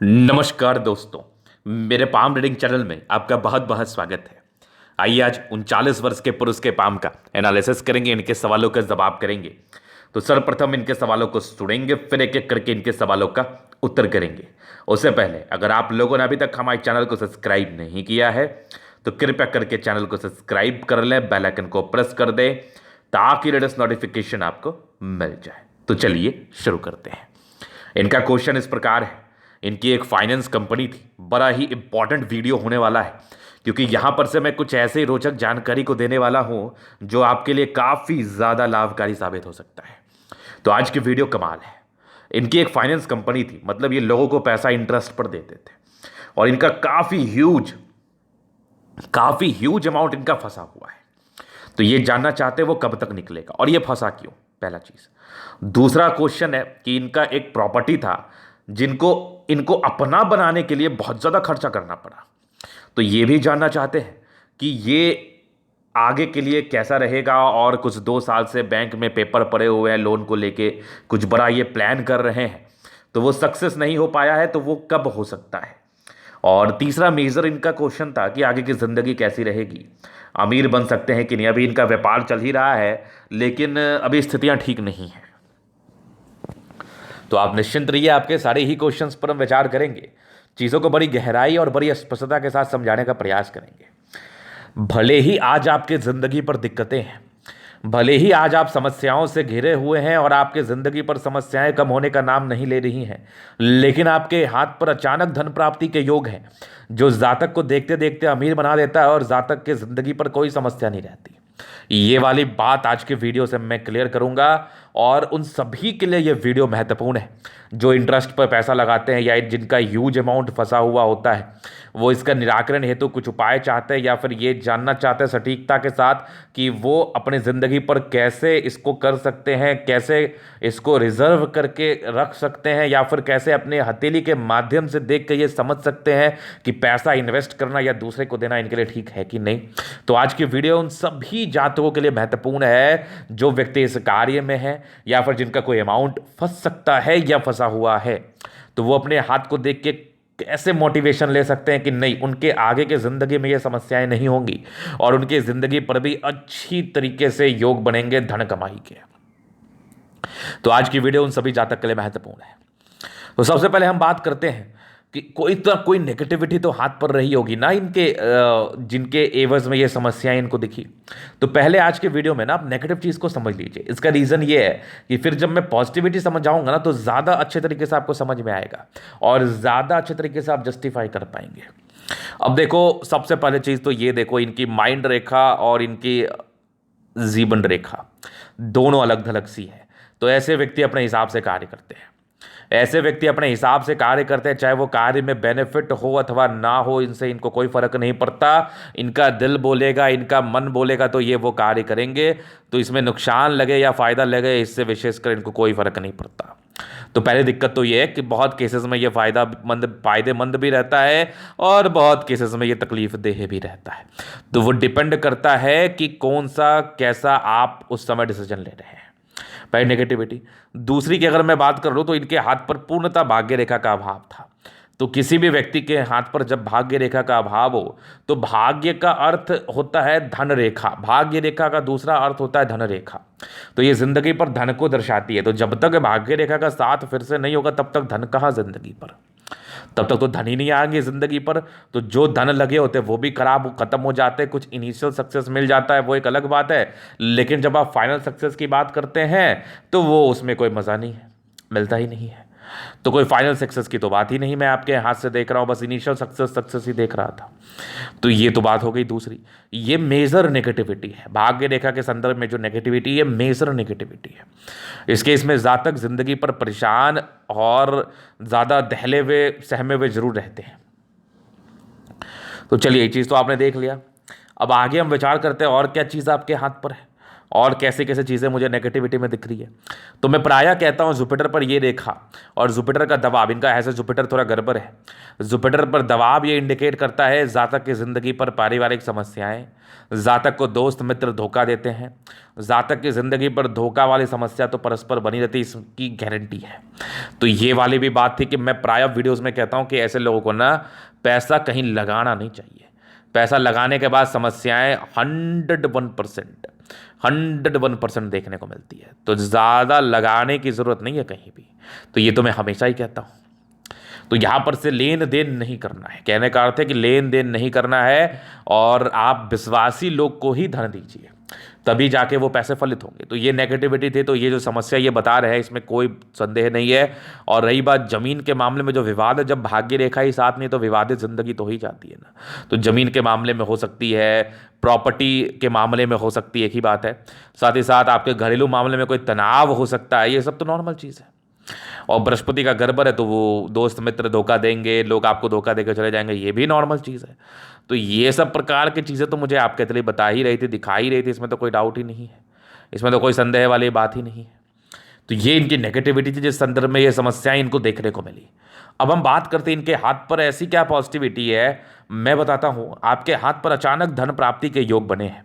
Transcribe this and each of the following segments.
नमस्कार दोस्तों, मेरे पाम रीडिंग चैनल में आपका बहुत बहुत स्वागत है। आइए आज 39 वर्ष के पुरुष के पाम का एनालिसिस करेंगे, इनके सवालों का जवाब करेंगे। तो सर्वप्रथम इनके सवालों को सुनेंगे, फिर एक एक करके इनके सवालों का उत्तर करेंगे। उससे पहले अगर आप लोगों ने अभी तक हमारे चैनल को सब्सक्राइब नहीं किया है तो कृपया करके चैनल को सब्सक्राइब कर लें, बेल आइकन को प्रेस कर दें ताकि लेटेस्ट नोटिफिकेशन आपको मिल जाए। तो चलिए शुरू करते हैं। इनका क्वेश्चन इस प्रकार है। इनकी एक फाइनेंस कंपनी थी। बड़ा ही इंपॉर्टेंट वीडियो होने वाला है क्योंकि यहां पर से मैं कुछ ऐसे रोचक जानकारी को देने वाला हूं जो आपके लिए काफ़ी ज़्यादा लाभकारी साबित हो सकता है। तो आज की वीडियो कमाल है। इनकी एक फाइनेंस कंपनी थी, मतलब ये लोगों को पैसा इंटरेस्ट पर देते थे और इनका काफ़ी ह्यूज अमाउंट इनका फंसा हुआ है। तो ये जानना चाहते हैं वो कब तक निकलेगा और ये फंसा क्यों, पहला चीज़। दूसरा क्वेश्चन है कि इनका एक प्रॉपर्टी था जिनको इनको अपना बनाने के लिए बहुत ज़्यादा खर्चा करना पड़ा। तो ये भी जानना चाहते हैं कि ये आगे के लिए कैसा रहेगा। और कुछ 2 साल से बैंक में पेपर पड़े हुए हैं लोन को लेके, कुछ बड़ा ये प्लान कर रहे हैं, तो वो सक्सेस नहीं हो पाया है, तो वो कब हो सकता है। और तीसरा मेजर इनका क्वेश्चन था कि आगे की ज़िंदगी कैसी रहेगी, अमीर बन सकते हैं कि नहीं। अभी इनका व्यापार चल ही रहा है लेकिन अभी स्थितियां ठीक नहीं हैं। तो आप निश्चिंत रहिए, आपके सारे ही क्वेश्चंस पर हम विचार करेंगे, चीज़ों को बड़ी गहराई और बड़ी स्पष्टता के साथ समझाने का प्रयास करेंगे। भले ही आज आपके ज़िंदगी पर दिक्कतें हैं, भले ही आज आप समस्याओं से घिरे हुए हैं और आपके ज़िंदगी पर समस्याएं कम होने का नाम नहीं ले रही हैं, लेकिन आपके हाथ पर अचानक धन प्राप्ति के योग हैं जो जातक को देखते देखते अमीर बना देता है और जातक के ज़िंदगी पर कोई समस्या नहीं रहती। ये वाली बात आज के वीडियो से मैं क्लियर करूंगा और उन सभी के लिए ये वीडियो महत्वपूर्ण है जो इंटरेस्ट पर पैसा लगाते हैं या जिनका ह्यूज अमाउंट फंसा हुआ होता है। वो इसका निराकरण हेतु कुछ उपाय चाहते हैं या फिर ये जानना चाहते हैं सटीकता के साथ कि वो अपनी ज़िंदगी पर कैसे इसको कर सकते हैं, कैसे इसको रिजर्व करके रख सकते हैं, या फिर कैसे अपने हथेली के माध्यम से देख के ये समझ सकते हैं कि पैसा इन्वेस्ट करना या दूसरे को देना इनके लिए ठीक है कि नहीं। तो आज की वीडियो उन सभी जातकों के लिए महत्वपूर्ण है जो व्यक्ति इस कार्य में है या फिर जिनका कोई अमाउंट फंस सकता है या फंसा हुआ है। तो वो अपने हाथ को देख के कैसे मोटिवेशन ले सकते हैं कि नहीं, उनके आगे के ज़िंदगी में ये समस्याएं नहीं होंगी और उनकी ज़िंदगी पर भी अच्छी तरीके से योग बनेंगे धन कमाई के। तो आज की वीडियो उन सभी जातक के लिए महत्वपूर्ण है। तो सबसे पहले हम बात करते हैं कि कोई नेगेटिविटी तो हाथ पर रही होगी ना इनके, जिनके एवज में ये समस्याएं इनको दिखी। तो पहले आज के वीडियो में ना आप नेगेटिव चीज़ को समझ लीजिए। इसका रीज़न ये है कि फिर जब मैं पॉजिटिविटी समझाऊंगा ना तो ज़्यादा अच्छे तरीके से आपको समझ में आएगा और ज़्यादा अच्छे तरीके से आप जस्टिफाई कर पाएंगे। अब देखो, सबसे पहले चीज़ तो ये देखो, इनकी माइंड रेखा और इनकी जीवन रेखा दोनों अलग थलग सी है। तो ऐसे व्यक्ति अपने हिसाब से कार्य करते हैं। ऐसे व्यक्ति अपने हिसाब से कार्य करते हैं, चाहे वो कार्य में बेनिफिट हो अथवा ना हो, इनसे इनको कोई फर्क नहीं पड़ता। इनका दिल बोलेगा, इनका मन बोलेगा तो ये वो कार्य करेंगे। तो इसमें नुकसान लगे या फायदा लगे, इससे विशेषकर इनको कोई फर्क नहीं पड़ता। तो पहली दिक्कत तो ये है कि बहुत केसेस में ये फायदेमंद भी रहता है और बहुत केसेस में ये तकलीफ देह भी रहता है। तो वो डिपेंड करता है कि कौन सा कैसा आप उस समय डिसीजन ले रहे हैं। पहले नेगेटिविटी। दूसरी की अगर मैं बात कर लूँ तो इनके हाथ पर पूर्णतः भाग्य रेखा का अभाव था। तो किसी भी व्यक्ति के हाथ पर जब भाग्य रेखा का अभाव हो तो भाग्य का अर्थ होता है धन रेखा, भाग्य रेखा का दूसरा अर्थ होता है धन रेखा। तो ये जिंदगी पर धन को दर्शाती है। तो जब तक भाग्य रेखा का साथ फिर से नहीं होगा तब तक धन कहाँ जिंदगी पर, तब तक तो धन ही नहीं आएंगे जिंदगी पर। तो जो धन लगे होते हैं वो भी खत्म हो जाते हैं। कुछ इनिशियल सक्सेस मिल जाता है वो एक अलग बात है, लेकिन जब आप फाइनल सक्सेस की बात करते हैं तो वो उसमें कोई मज़ा नहीं है, मिलता ही नहीं है। तो कोई फाइनल सक्सेस की तो बात ही नहीं मैं आपके हाथ से देख रहा हूँ, बस इनिशियल सक्सेस ही देख रहा था। तो ये तो बात हो गई दूसरी। ये मेजर नेगेटिविटी है, भाग्य रेखा के संदर्भ में जो नेगेटिविटी है मेजर नेगेटिविटी है। इसके इसमें जातक जिंदगी पर परेशान और ज़्यादा दहले हुए सहमे हुए जरूर रहते हैं। तो चलिए, ये चीज़ तो आपने देख लिया। अब आगे हम विचार करते हैं और क्या चीज़ आपके हाथ पर है और कैसे कैसे चीज़ें मुझे नेगेटिविटी में दिख रही है। तो मैं प्रायः कहता हूँ जुपिटर पर ये रेखा और जुपिटर का दबाव, इनका ऐसे जुपिटर थोड़ा गड़बड़ है। जुपिटर पर दबाव ये इंडिकेट करता है जातक की ज़िंदगी पर पारिवारिक समस्याएं, जातक को दोस्त मित्र धोखा देते हैं, जातक की ज़िंदगी पर धोखा वाली समस्या तो परस्पर बनी रहती, इसकी गारंटी है। तो ये वाली भी बात थी कि मैं प्रायः वीडियोज़ में कहता हूँ कि ऐसे लोगों को ना पैसा कहीं लगाना नहीं चाहिए। पैसा लगाने के बाद समस्याएं 101% देखने को मिलती है। तो ज़्यादा लगाने की ज़रूरत नहीं है कहीं भी। तो ये तो मैं हमेशा ही कहता हूँ। तो यहाँ पर से लेन देन नहीं करना है, कहने का अर्थ है कि लेन देन नहीं करना है और आप विश्वासी लोग को ही धन दीजिए, तभी जाके वो पैसे फलित होंगे। तो ये नेगेटिविटी थे। तो ये जो समस्या ये बता रहे हैं इसमें कोई संदेह नहीं है। और रही बात ज़मीन के मामले में जो विवाद है, जब भाग्य रेखा ही साथ नहीं तो विवादित ज़िंदगी तो ही जाती है ना। तो ज़मीन के मामले में हो सकती है, प्रॉपर्टी के मामले में हो सकती है, एक ही बात है। साथ ही साथ आपके घरेलू मामले में कोई तनाव हो सकता है, ये सब तो नॉर्मल चीज़ है। और बृहस्पति का गड़बड़ है तो वो दोस्त मित्र धोखा देंगे, लोग आपको धोखा देकर चले जाएंगे, ये भी नॉर्मल चीज़ है। तो ये सब प्रकार की चीज़ें तो मुझे आपके लिए बता ही रही थी, दिखा ही रही थी, इसमें तो कोई डाउट ही नहीं है, इसमें तो कोई संदेह वाली बात ही नहीं है। तो ये इनकी नेगेटिविटी थी जिस संदर्भ में ये समस्याएं इनको देखने को मिली। अब हम बात करते हैं इनके हाथ पर ऐसी क्या पॉजिटिविटी है, मैं बताता हूँ। आपके हाथ पर अचानक धन प्राप्ति के योग बने हैं।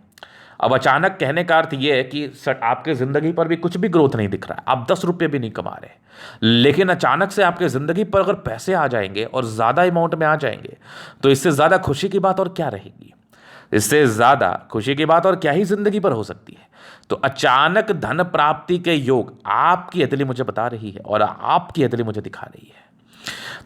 अब अचानक कहने का अर्थ ये है कि आपके ज़िंदगी पर भी कुछ भी ग्रोथ नहीं दिख रहा है, आप 10 रुपये भी नहीं कमा रहे, लेकिन अचानक से आपके ज़िंदगी पर अगर पैसे आ जाएंगे और ज़्यादा अमाउंट में आ जाएंगे तो इससे ज़्यादा खुशी की बात और क्या रहेगी। इससे ज़्यादा खुशी की बात और क्या ही ज़िंदगी पर हो सकती है। तो अचानक धन प्राप्ति के योग आपकी हथेली मुझे बता रही है और आपकी हथेली मुझे दिखा रही है।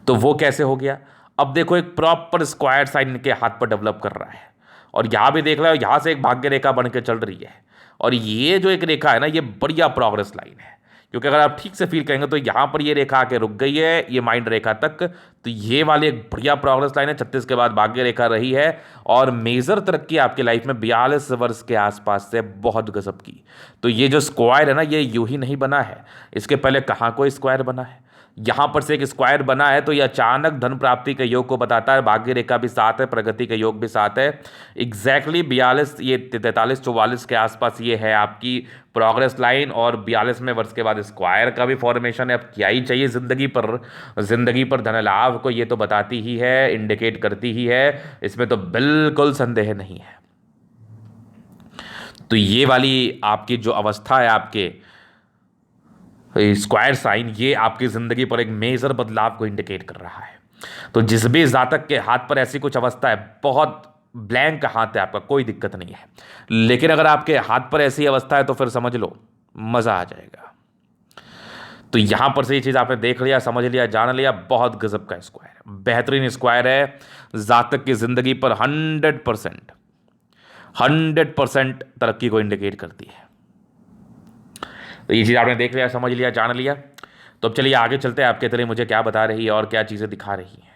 तो वो कैसे हो गया, अब देखो एक प्रॉपर स्क्वायर साइन इनके हाथ पर डेवलप कर रहा है और यहाँ भी देख रहा है, यहाँ से एक भाग्य रेखा बन के चल रही है। और ये जो एक रेखा है ना, ये बढ़िया प्रोग्रेस लाइन है, क्योंकि अगर आप ठीक से फील करेंगे तो यहाँ पर ये रेखा आके रुक गई है, ये माइंड रेखा तक। तो ये वाली एक बढ़िया प्रोग्रेस लाइन है, 36 के बाद भाग्य रेखा रही है और मेजर तरक्की आपकी लाइफ में 42 वर्ष के आसपास से बहुत गजब की। तो ये जो स्क्वायर है ना, ये यूं ही नहीं बना है, इसके पहले कहाँ कोई स्क्वायर बना है, यहाँ पर से एक स्क्वायर बना है। तो ये अचानक धन प्राप्ति के योग को बताता है। भाग्य रेखा भी साथ है, प्रगति के योग भी साथ है। एग्जैक्टली 42, ये 43-44 के आसपास ये है आपकी प्रोग्रेस लाइन और 42वें वर्ष के बाद स्क्वायर का भी फॉर्मेशन है। अब क्या ही चाहिए ज़िंदगी पर धन लाभ को ये तो बताती ही है, इंडिकेट करती ही है, इसमें तो बिल्कुल संदेह नहीं है। तो ये वाली आपकी जो अवस्था है, आपके स्क्वायर साइन, ये आपकी ज़िंदगी पर एक मेजर बदलाव को इंडिकेट कर रहा है। तो जिस भी जातक के हाथ पर ऐसी कुछ अवस्था है, बहुत ब्लैंक हाथ है आपका, कोई दिक्कत नहीं है, लेकिन अगर आपके हाथ पर ऐसी अवस्था है तो फिर समझ लो मज़ा आ जाएगा। तो यहां पर से ये चीज़ आपने देख लिया, समझ लिया, जान लिया, बहुत गजब का स्क्वायर, बेहतरीन स्क्वायर है, जातक की ज़िंदगी पर 100% तरक्की को इंडिकेट करती है। तो ये चीज़ आपने देख लिया, समझ लिया, जान लिया। तो अब चलिए आगे चलते हैं, आपके तरह मुझे क्या बता रही है और क्या चीज़ें दिखा रही हैं।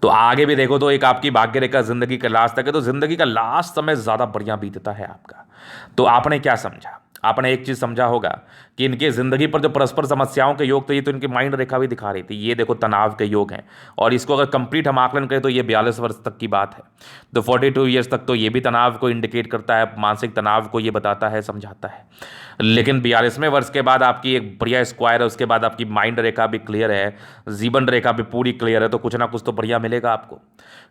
तो आगे भी देखो तो एक आपकी भाग्य रेखा जिंदगी का लास्ट तक है। तो जिंदगी का लास्ट समय ज़्यादा बढ़िया बीतता है आपका। तो आपने क्या समझा, आपने एक चीज़ समझा होगा कि इनके ज़िंदगी पर जो परस्पर समस्याओं के योग, तो ये तो इनकी माइंड रेखा भी दिखा रही थी, ये देखो तनाव के योग हैं। और इसको अगर कंप्लीट हम आकलन करें तो ये 42 वर्ष तक की बात है। तो 42 ईयर्स तक तो ये भी तनाव को इंडिकेट करता है, मानसिक तनाव को ये बताता है, समझाता है। लेकिन 42वें वर्ष के बाद आपकी एक बढ़िया स्क्वायर है, उसके बाद आपकी माइंड रेखा भी क्लियर है, जीवन रेखा भी पूरी क्लियर है। तो कुछ ना कुछ तो बढ़िया मिलेगा आपको,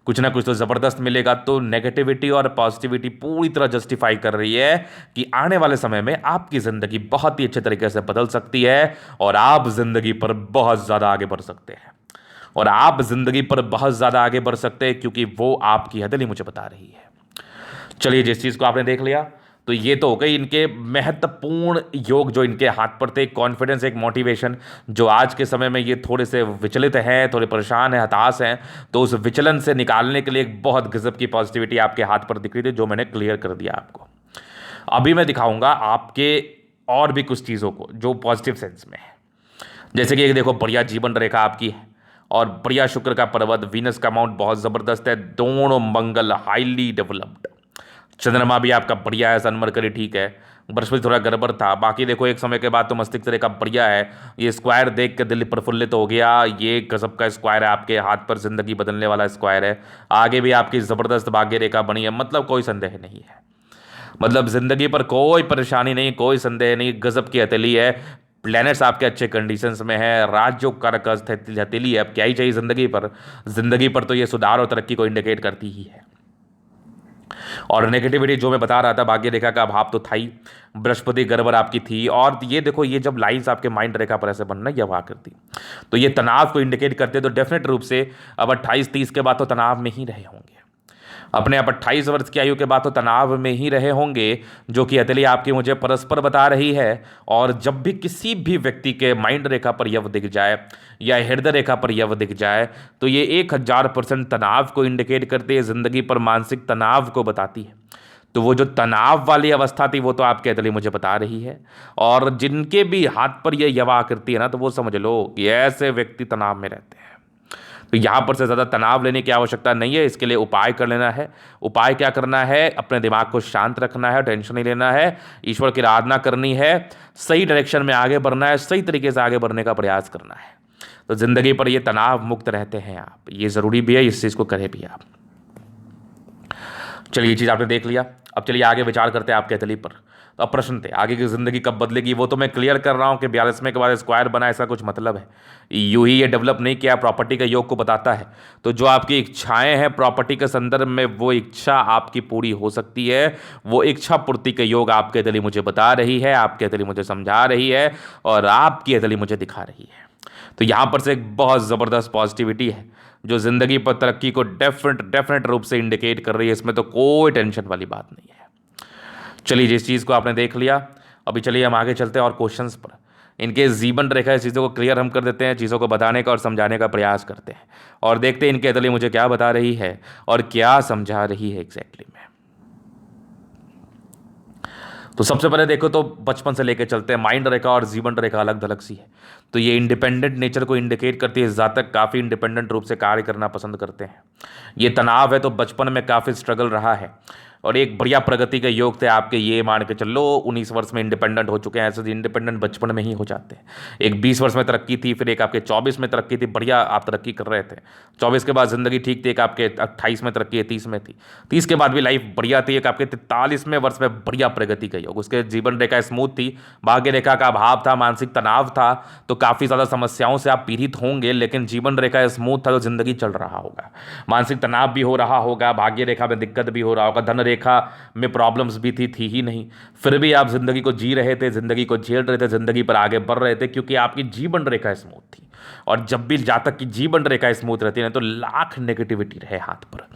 कुछ ना कुछ तो ज़बरदस्त मिलेगा। तो नेगेटिविटी और पॉजिटिविटी पूरी तरह जस्टिफाई कर रही है कि आने वाले समय में आपकी ज़िंदगी बहुत ही अच्छे तरीके से बदल सकती है और आप ज़िंदगी पर बहुत ज़्यादा आगे बढ़ सकते हैं। और आप ज़िंदगी पर बहुत ज़्यादा आगे बढ़ सकते हैं क्योंकि वो आपकी हथेली मुझे बता रही है। चलिए, जिस चीज़ को आपने देख लिया, तो ये तो हो गई इनके महत्वपूर्ण योग जो इनके हाथ पर थे, कॉन्फिडेंस, एक मोटिवेशन, जो आज के समय में ये थोड़े से विचलित हैं, थोड़े परेशान हैं, हताश हैं। तो उस विचलन से निकालने के लिए एक बहुत गजब की पॉजिटिविटी आपके हाथ पर दिख रही थी, जो मैंने क्लियर कर दिया आपको। अभी मैं दिखाऊंगा आपके और भी कुछ चीज़ों को जो पॉजिटिव सेंस में है। जैसे कि एक देखो, बढ़िया जीवन रेखा आपकी है और बढ़िया शुक्र का पर्वत, वीनस का अमाउंट बहुत ज़बरदस्त है, दोनों मंगल हाईली डेवलप्ड, चंद्रमा भी आपका बढ़िया है, सनमरकरी ठीक है, बृहस्पति थोड़ा गड़बड़ था। बाकी देखो एक समय के बाद तो मस्तिष्क रेखा बढ़िया है। ये स्क्वायर देख के दिल प्रफुल्लित हो गया, ये गजब का स्क्वायर है, आपके हाथ पर जिंदगी बदलने वाला स्क्वायर है। आगे भी आपकी ज़बरदस्त भाग्य रेखा बनी है, मतलब कोई संदेह नहीं है। मतलब जिंदगी पर कोई परेशानी नहीं, कोई संदेह नहीं, गजब की हथेली है। प्लैनेट्स आपके अच्छे कंडीशंस में है, राजयोग कारक हथेली है, अब क्या ही चाहिए जिंदगी पर। जिंदगी पर तो ये सुधार और तरक्की को इंडिकेट करती ही है। और नेगेटिविटी जो मैं बता रहा था, भाग्य रेखा का अभाव तो था ही, बृहस्पति गड़बड़ आपकी थी। और ये देखो, ये जब लाइंस आपके माइंड रेखा पर ऐसे बनना ये वहाँ करती, तो ये तनाव को इंडिकेट करते, तो डेफिनेट रूप से अब 28-30 के बाद तो तनाव में ही रहे होंगे। अपने आप 28 वर्ष की आयु के बाद तो तनाव में ही रहे होंगे, जो कि हथेली आपकी मुझे परस्पर बता रही है। और जब भी किसी भी व्यक्ति के माइंड रेखा पर यव दिख जाए या हृदय रेखा पर यव दिख जाए, तो ये 1000% तनाव को इंडिकेट करती है, जिंदगी पर मानसिक तनाव को बताती है। तो वो जो तनाव वाली अवस्था थी वो तो आपके हथेली मुझे बता रही है। और जिनके भी हाथ पर यह यवा आकृति है ना, तो वो समझ लो कि ऐसे व्यक्ति तनाव में रहते हैं। तो यहाँ पर से ज़्यादा तनाव लेने की आवश्यकता नहीं है, इसके लिए उपाय कर लेना है। उपाय क्या करना है? अपने दिमाग को शांत रखना है, टेंशन नहीं लेना है, ईश्वर की आराधना करनी है, सही डायरेक्शन में आगे बढ़ना है, सही तरीके से आगे बढ़ने का प्रयास करना है। तो ज़िंदगी पर ये तनाव मुक्त रहते हैं आप, ये ज़रूरी भी है, इस चीज़ को करें भी आप। चलिए, ये चीज़ आपने देख लिया, अब चलिए आगे विचार करते हैं आपके हथेली पर। तो अब प्रश्न थे, आगे की ज़िंदगी कब बदलेगी, वो तो मैं क्लियर कर रहा हूँ कि 42वें के बाद स्क्वायर बना, ऐसा कुछ मतलब है। यूं ही ये डेवलप नहीं किया, प्रॉपर्टी के योग को बताता है। तो जो आपकी इच्छाएं हैं प्रॉपर्टी के संदर्भ में, वो इच्छा आपकी पूरी हो सकती है। वो इच्छा पूर्ति के योग आपके हथेली मुझे बता रही है, आपके हथेली मुझे समझा रही है, और आपकी हथेली मुझे दिखा रही है। तो यहाँ पर से एक बहुत ज़बरदस्त पॉजिटिविटी है, जो ज़िंदगी पर तरक्की को डेफिनेट रूप से इंडिकेट कर रही है। इसमें तो कोई टेंशन वाली बात नहीं है। चलिए, जिस चीज़ को आपने देख लिया, अभी चलिए हम आगे चलते हैं और क्वेश्चंस पर। इनके जीवन रेखा इस चीज़ों को क्लियर हम कर देते हैं, चीज़ों को बताने का और समझाने का प्रयास करते हैं, और देखते हैं इनके हथेली मुझे क्या बता रही है और क्या समझा रही है एग्जैक्टली में। तो सबसे पहले देखो, तो बचपन से लेकर चलते हैं। माइंड रेखा और जीवन रेखा अलग थलग सी है, तो ये इंडिपेंडेंट नेचर को इंडिकेट करती है। जातक काफ़ी इंडिपेंडेंट रूप से कार्य करना पसंद करते हैं। ये तनाव है तो बचपन में काफ़ी स्ट्रगल रहा है, और एक बढ़िया प्रगति के योग थे आपके, ये मान के चलो 19 वर्ष में इंडिपेंडेंट हो चुके हैं। ऐसे इंडिपेंडेंट बचपन में ही हो जाते हैं। एक 20 वर्ष में तरक्की थी, फिर एक आपके 24 में तरक्की थी, बढ़िया आप तरक्की कर रहे थे। 24 के बाद ज़िंदगी ठीक थी, एक आपके 28 में तरक्की है, 30 में थी, 30 के बाद भी लाइफ बढ़िया थी, एक आपके 43वें वर्ष में बढ़िया प्रगति का योग। उसके जीवन रेखा स्मूथ थी, भाग्य रेखा का अभाव था, मानसिक तनाव था, तो काफ़ी ज़्यादा समस्याओं से आप पीड़ित होंगे। लेकिन जीवन रेखा स्मूथ था तो जिंदगी चल रहा होगा, मानसिक तनाव भी हो रहा होगा, भाग्य रेखा में दिक्कत भी हो रहा होगा, धन रेखा में प्रॉब्लम्स भी थी ही नहीं, फिर भी आप जिंदगी को जी रहे थे, जिंदगी को झेल रहे थे, जिंदगी पर आगे बढ़ रहे थे, क्योंकि आपकी जीवन रेखा स्मूथ थी। और जब भी जातक की जीवन रेखा स्मूथ रहती है ना, तो लाख नेगेटिविटी रहे हाथ पर,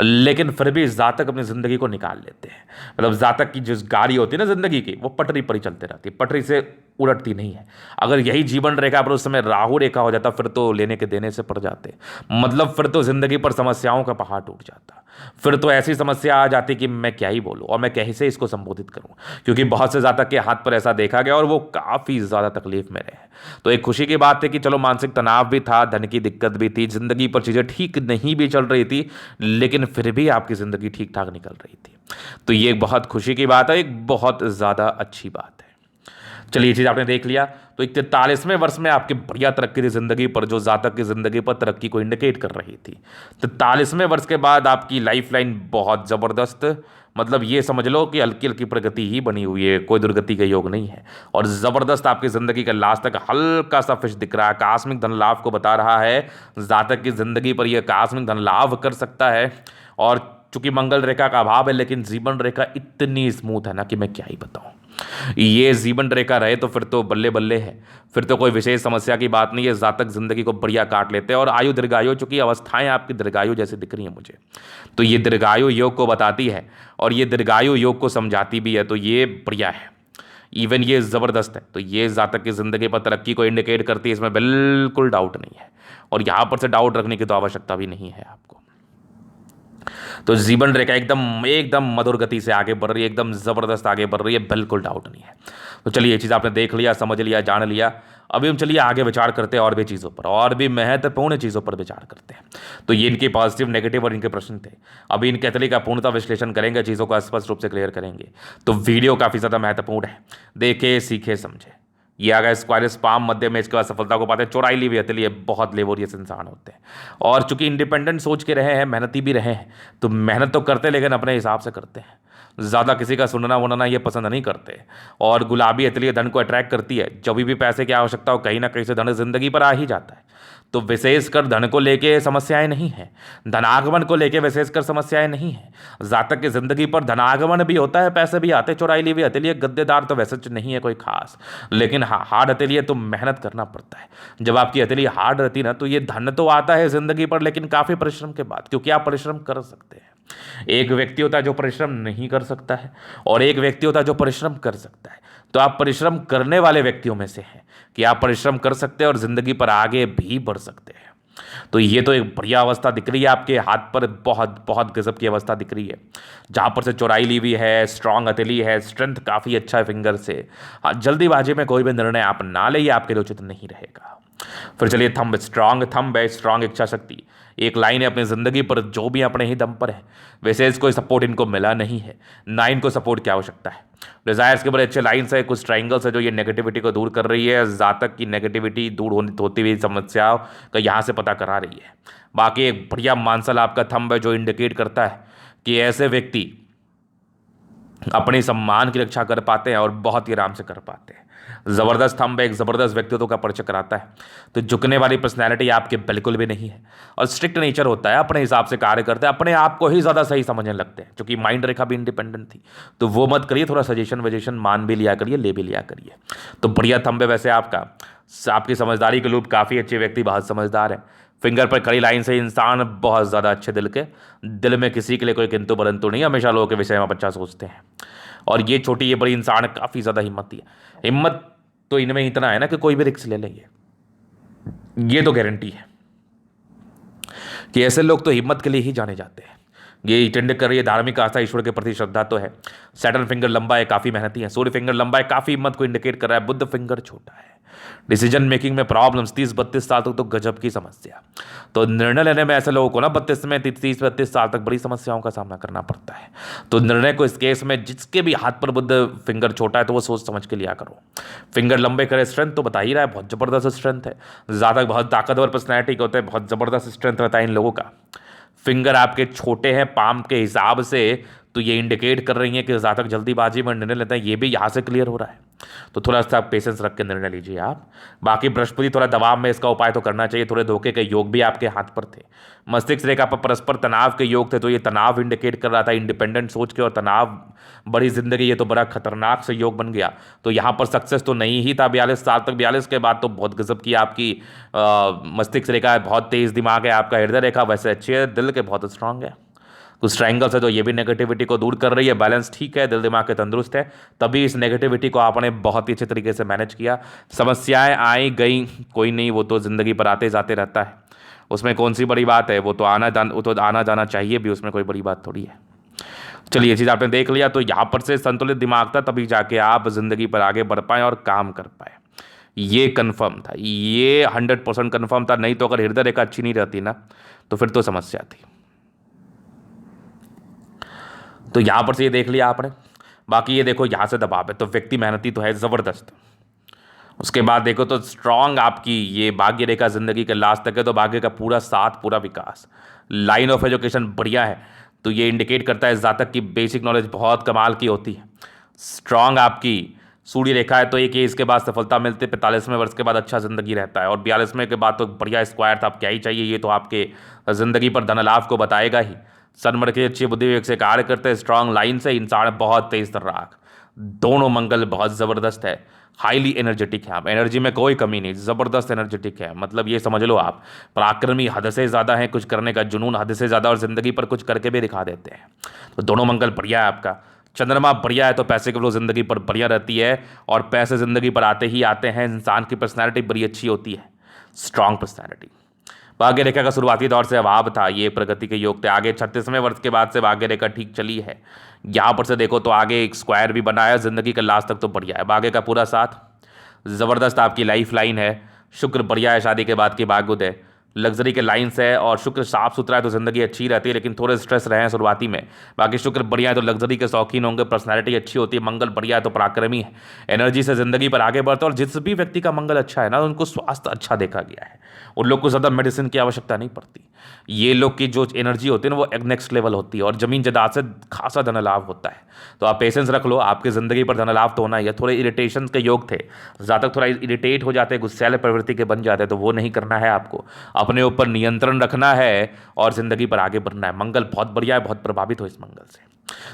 लेकिन फिर भी जातक अपनी जिंदगी को निकाल लेते हैं। मतलब जातक की जो गाड़ी होती है ना जिंदगी की, वो पटरी पर ही चलते रहती है, पटरी से उलटती नहीं है। अगर यही जीवन रेखा पर उस समय राहु रेखा हो जाता, फिर तो लेने के देने से पड़ जाते, मतलब फिर तो जिंदगी पर समस्याओं का पहाड़ टूट जाता। फिर तो ऐसी समस्या आ जाती कि मैं क्या ही बोलूं और मैं कैसे इसको संबोधित करूं, क्योंकि बहुत से जातक के हाथ पर ऐसा देखा गया और वो काफ़ी ज़्यादा तकलीफ में रहे। तो एक खुशी की बात है कि चलो मानसिक तनाव भी था, धन की दिक्कत भी थी, जिंदगी पर चीज़ें ठीक नहीं भी चल रही थी, लेकिन फिर भी आपकी ज़िंदगी ठीक ठाक निकल रही थी। तो ये एक बहुत खुशी की बात है, एक बहुत ज़्यादा अच्छी बात है। चलिए, ये चीज़ आपने देख लिया। तो 43वें वर्ष में आपकी बढ़िया तरक्की थी जिंदगी पर, जो जातक की जिंदगी पर तरक्की को इंडिकेट कर रही थी। 43वें वर्ष के बाद आपकी लाइफ लाइन बहुत ज़बरदस्त, मतलब ये समझ लो कि हल्की हल्की प्रगति ही बनी हुई है, कोई दुर्गति का योग नहीं है। और ज़बरदस्त आपकी ज़िंदगी का लास्ट तक हल्का सा फिश दिख रहा है, आकस्मिक धन लाभ को बता रहा है। जातक की ज़िंदगी पर यह आकस्मिक धन लाभ कर सकता है। और चूंकि मंगल रेखा का अभाव है, लेकिन जीवन रेखा इतनी स्मूथ है ना कि मैं क्या ही बताऊं। ये जीवन रेखा रहे तो फिर तो बल्ले बल्ले है, फिर तो कोई विशेष समस्या की बात नहीं है। जातक जिंदगी को बढ़िया काट लेते हैं। और आयु दीर्घायु, चूंकि अवस्थाएं आपकी दीर्घायु जैसी दिख रही हैं मुझे, तो ये दीर्घायु योग को बताती है और ये दीर्घायु योग को समझाती भी है, तो ये बढ़िया है, इवन ये ज़बरदस्त है। तो ये जातक की ज़िंदगी पर तरक्की को इंडिकेट करती है, इसमें बिल्कुल डाउट नहीं है। और यहाँ पर से डाउट रखने की तो आवश्यकता भी नहीं है आपको। तो जीवन रेखा एकदम एकदम मधुर गति से आगे बढ़ रही है, एकदम ज़बरदस्त आगे बढ़ रही है, बिल्कुल डाउट नहीं है। तो चलिए, ये चीज़ आपने देख लिया, समझ लिया, जान लिया। अभी हम चलिए आगे विचार करते हैं और भी चीज़ों पर, और भी महत्वपूर्ण चीज़ों पर विचार करते हैं। तो ये इनके पॉजिटिव नेगेटिव और इनके प्रश्न थे। अभी इनके हथेली का पूर्णतः विश्लेषण करेंगे, चीज़ों को स्पष्ट रूप से क्लियर करेंगे। तो वीडियो काफ़ी ज़्यादा महत्वपूर्ण है, देखे सीखे समझे। ये आ गया स्क्वायरस पाम मध्य में, इसके बाद सफलता को पाते हैं। चौड़ाई ली हुई हथेली है, बहुत लेबोरियस इंसान होते हैं, और चूंकि इंडिपेंडेंट सोच के रहे हैं, मेहनती भी रहे हैं, तो मेहनत तो करते हैं लेकिन अपने हिसाब से करते हैं। ज़्यादा किसी का सुनना वुनना ये पसंद नहीं करते। और गुलाबी तितली धन को अट्रैक्ट करती है। जब भी पैसे की आवश्यकता हो कहीं ना कहीं से धन जिंदगी पर आ ही जाता है। तो विशेषकर धन को लेके समस्याएं नहीं है, धनागमन को लेके विशेषकर समस्याएं नहीं है। जातक की जिंदगी पर धनागमन भी होता है, पैसे भी आते। चुराई ली हुई हथेली गद्देदार तो वैसे नहीं है कोई खास, लेकिन हाँ हार्ड हथेली है तो मेहनत करना पड़ता है। जब आपकी हथेली हार्ड रहती ना तो ये धन तो आता है जिंदगी पर, लेकिन काफी परिश्रम के बाद, क्योंकि आप परिश्रम कर सकते हैं। एक व्यक्ति होता है जो परिश्रम नहीं कर सकता है, और एक व्यक्ति होता है जो परिश्रम कर सकता है। तो आप परिश्रम करने वाले व्यक्तियों में से हैं कि आप परिश्रम कर सकते हैं और जिंदगी पर आगे भी बढ़ सकते हैं। तो ये तो एक बढ़िया अवस्था दिख रही है आपके हाथ पर, बहुत बहुत गजब की अवस्था दिख रही है। जहां पर से चौड़ाई ली हुई है, स्ट्रांग हथेली है, स्ट्रेंथ काफी अच्छा है फिंगर से। हाँ, जल्दीबाजी में कोई भी निर्णय आप ना ले, आपके लिए उचित नहीं रहेगा। फिर चलिए थंब, स्ट्रांग थंब है, स्ट्रांग इच्छा शक्ति। एक लाइन है अपनी जिंदगी पर, जो भी अपने ही दम पर है। वैसे कोई सपोर्ट इनको मिला नहीं है, ना इनको सपोर्ट की आवश्यकता है। डिजायर्स के बड़े अच्छे लाइन्स है, कुछ ट्राइंगल्स है जो ये नेगेटिविटी को दूर कर रही है। जातक की नेगेटिविटी दूर होती हुई समस्याओं का यहाँ से पता करा रही है। बाकी एक बढ़िया मानसल आपका थंब है जो इंडिकेट करता है कि ऐसे व्यक्ति अपने सम्मान की रक्षा कर पाते हैं और बहुत ही आराम से कर पाते हैं। जबरदस्त थंब एक जबरदस्त व्यक्तित्व का परिचय कराता है। तो झुकने वाली पर्सनैलिटी आपके बिल्कुल भी नहीं है, और स्ट्रिक्ट नेचर होता है, अपने हिसाब से कार्य करते हैं, अपने आप को ही ज़्यादा सही समझने लगते हैं। क्योंकि माइंड रेखा भी इंडिपेंडेंट थी, तो वो मत करिए, थोड़ा सजेशन वजेशन मान भी लिया करिए, ले भी लिया करिए। तो बढ़िया थंब है वैसे आपका। आपकी समझदारी के लोग काफ़ी अच्छे व्यक्ति, बहुत समझदार है। फिंगर पर खड़ी लाइन से इंसान बहुत ज़्यादा अच्छे दिल के, दिल में किसी के लिए कोई किंतु परंतु नहीं, हमेशा लोगों के विषय में अच्छा सोचते हैं। और ये छोटी ये बड़ी इंसान काफ़ी ज़्यादा हिम्मती है। हिम्मत तो इनमें इतना है ना कि कोई भी रिस्क ले लेंगे, ये तो गारंटी है कि ऐसे लोग तो हिम्मत के लिए ही जाने जाते हैं। ये टेंड कर रही है धार्मिक आस्था, ईश्वर के प्रति श्रद्धा तो है। सैटर्न फिंगर लंबा है, काफी मेहनती है। सूर्य फिंगर लंबा है, काफी हिम्मत को इंडिकेट कर रहा है। बुध फिंगर छोटा है, डिसीजन मेकिंग में प्रॉब्लम्स, 30-32 साल तक तो गजब की समस्या। तो निर्णय लेने में ऐसे लोगों को ना 30-32 साल तक बड़ी समस्याओं का सामना करना पड़ता है। तो निर्णय को इस केस में जिसके भी हाथ पर बुध फिंगर छोटा है तो वो सोच समझ के लिया करो। फिंगर लंबे करे, स्ट्रेंथ तो बता ही रहा है, बहुत जबरदस्त स्ट्रेंथ है। ज़्यादा बहुत ताकतवर पर्सनैलिटी के होते हैं, बहुत जबरदस्त स्ट्रेंथ रहता है इन लोगों का। फिंगर आपके छोटे हैं पाम के हिसाब से, तो ये इंडिकेट कर रही है कि ज़्यादा जल्दीबाजी में निर्णय लेते हैं, ये भी यहाँ से क्लियर हो रहा है। तो थोड़ा सा पेशेंस रख के निर्णय लीजिए आप। बाकी बृहस्पति थोड़ा दबाव में, इसका उपाय तो करना चाहिए। थोड़े धोखे के योग भी आपके हाथ पर थे। मस्तिष्क रेखा पर परस्पर तनाव के योग थे, तो ये तनाव इंडिकेट कर रहा था इंडिपेंडेंट सोच के, और तनाव बड़ी जिंदगी, ये तो बड़ा खतरनाक से योग बन गया। तो यहाँ पर सक्सेस तो नहीं ही था 42 साल तक। 42 के बाद तो बहुत गजब की आपकी मस्तिष्क रेखा है, बहुत तेज दिमाग है आपका। हृदय रेखा वैसे अच्छी है, दिल के बहुत स्ट्रांग है। कुछ ट्राइंगल्स है तो ये भी नेगेटिविटी को दूर कर रही है। बैलेंस ठीक है, दिल दिमाग के तंदुरुस्त है, तभी इस नेगेटिविटी को आपने बहुत ही अच्छे तरीके से मैनेज किया। समस्याएं आई गई, कोई नहीं, वो तो ज़िंदगी पर आते जाते रहता है, उसमें कौन सी बड़ी बात है। वो तो आना जाना चाहिए भी, उसमें कोई बड़ी बात थोड़ी है। चलिए ये चीज़ आपने देख लिया, तो यहाँ पर से संतुलित दिमाग था, तभी जाके आप ज़िंदगी पर आगे बढ़ पाए और काम कर पाए। ये कन्फर्म था, ये 100% कन्फर्म था। नहीं तो अगर हृदय रेखा अच्छी नहीं रहती ना तो फिर तो समस्या थी। तो यहां पर से ये देख लिया आपने। बाकी ये देखो यहाँ से दबाव है, तो व्यक्ति मेहनती तो है ज़बरदस्त। उसके बाद देखो तो स्ट्रांग आपकी ये भाग्य रेखा जिंदगी के लास्ट तक है, तो भाग्य का पूरा साथ, पूरा विकास। लाइन ऑफ एजुकेशन बढ़िया है, तो ये इंडिकेट करता है जातक की बेसिक नॉलेज बहुत कमाल की होती है। स्ट्रांग आपकी सूर्य रेखा है, तो एक एज के बाद सफलता मिलती है, 45वें वर्ष के बाद अच्छा जिंदगी रहता है, और 42वें के बाद तो बढ़िया स्क्वायर था। अब क्या ही चाहिए, ये तो आपके जिंदगी पर धन लाभ को बताएगा ही। सनमर की अच्छी बुद्धि विवेक से कार्य करते हैं, स्ट्रांग लाइन से, इंसान बहुत तेज तर्राक, दोनों मंगल बहुत ज़बरदस्त है। हाईली एनर्जेटिक है आप, एनर्जी में कोई कमी नहीं, ज़बरदस्त एनर्जेटिक है। मतलब ये समझ लो आप पराक्रमी हद से ज़्यादा है, कुछ करने का जुनून हद से ज़्यादा, और ज़िंदगी पर कुछ करके भी दिखा देते हैं। तो दोनों मंगल बढ़िया है आपका। चंद्रमा बढ़िया है, तो पैसे के फ्लो ज़िंदगी पर बढ़िया रहती है, और पैसे ज़िंदगी पर आते ही आते हैं। इंसान की पर्सनैलिटी बड़ी अच्छी होती है, स्ट्रांग पर्सनैलिटी। भाग्य रेखा का शुरुआती दौर से अभाव था, ये प्रगति के योग थे। आगे 36वें वर्ष के बाद से भाग्य रेखा ठीक चली है। यहाँ पर से देखो तो आगे एक स्क्वायर भी बनाया, जिंदगी के लास्ट तक तो बढ़िया है। भाग्य का पूरा साथ, ज़बरदस्त आपकी लाइफ लाइन है। शुक्र बढ़िया है, शादी के बाद की भाग्योदय। लग्जरी के लाइन्स है, और शुक्र साफ सुथरा है तो ज़िंदगी अच्छी रहती है, लेकिन थोड़े स्ट्रेस रहे हैं शुरुआती में। बाकी शुक्र बढ़िया है तो लग्जरी के शौकीन होंगे, पर्सनैलिटी अच्छी होती है। मंगल बढ़िया है तो पराक्रमी है, एनर्जी से ज़िंदगी पर आगे बढ़ते हैं। और जिस भी व्यक्ति का मंगल अच्छा है ना, उनको स्वास्थ्य अच्छा देखा गया है, उन लोग को ज़्यादा मेडिसिन की आवश्यकता नहीं पड़ती। ये लोग की जो एनर्जी होती है ना, वो एक नेक्स्ट लेवल होती है, और ज़मीन जायदाद से खासा धन लाभ होता है। तो आप पेशेंस रख लो, आपकी ज़िंदगी पर धन लाभ तो होना ही है। थोड़े इरिटेशन के योग थे, ज़्यादा थोड़ा इरिटेट हो जाते हैं, गुस्सैल प्रवृत्ति के बन जाते हैं, तो वो नहीं करना है आपको। अपने ऊपर नियंत्रण रखना है और ज़िंदगी पर आगे बढ़ना है। मंगल बहुत बढ़िया है, बहुत प्रभावित हो इस मंगल से।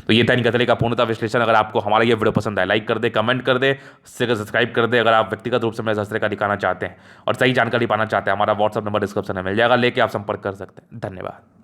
तो ये था इनका तरीका पूर्णता विश्लेषण। अगर आपको हमारा ये वीडियो पसंद आए, लाइक कर दे, कमेंट कर दे, सब्सक्राइब कर दे। अगर आप व्यक्तिगत रूप से मेरे शास्त्र का दिखाना चाहते हैं और सही जानकारी पाना चाहते हैं, हमारा व्हाट्सअप नंबर डिस्क्रिप्शन में मिल जाएगा, लेके आप संपर्क कर सकते हैं। धन्यवाद।